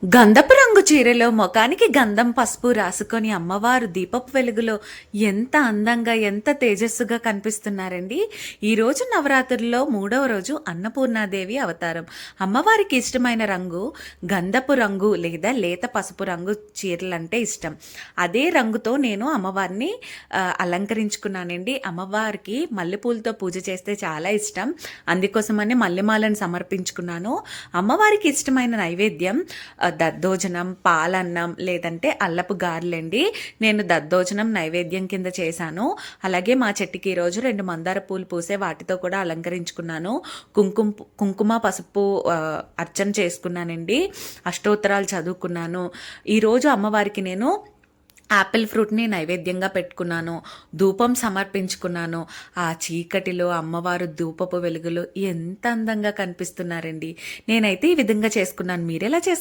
గంధపు రంగు చీరలో మొఖానికి గంధం పసుపు రాసుకొని అమ్మవారు దీపపు వెలుగులో ఎంత అందంగా ఎంత తేజస్సుగా కనిపిస్తున్నారండి. ఈరోజు నవరాత్రుల్లో 3వ రోజు అన్నపూర్ణాదేవి అవతారం. అమ్మవారికి ఇష్టమైన రంగు గంధపు రంగు లేదా లేత పసుపు రంగు చీరలంటే ఇష్టం. అదే రంగుతో నేను అమ్మవారిని అలంకరించుకున్నానండి. అమ్మవారికి మల్లెపూలతో పూజ చేస్తే చాలా ఇష్టం. అందుకోసమని మల్లెమాలను సమర్పించుకున్నాను. అమ్మవారికి ఇష్టమైన నైవేద్యం దద్దోజనం, పాలన్నం లేదంటే అల్లపు గారెలండి. నేను దద్దోజనం నైవేద్యం కింద చేశాను. అలాగే మా చెట్టుకి ఈరోజు 2 మందార పూలు పూసే వాటితో కూడా అలంకరించుకున్నాను. కుంకుమ పసుపు అర్చన చేసుకున్నానండి. అష్టోత్తరాలు చదువుకున్నాను. ఈరోజు అమ్మవారికి నేను యాపిల్ ఫ్రూట్ని నైవేద్యంగా పెట్టుకున్నాను. ధూపం సమర్పించుకున్నాను. ఆ చీకటిలో అమ్మవారు ధూపపు వెలుగులో ఎంత అందంగా కనిపిస్తున్నారండి. నేనైతే ఈ విధంగా చేసుకున్నాను. మీరెలా చేసుకున్నారు?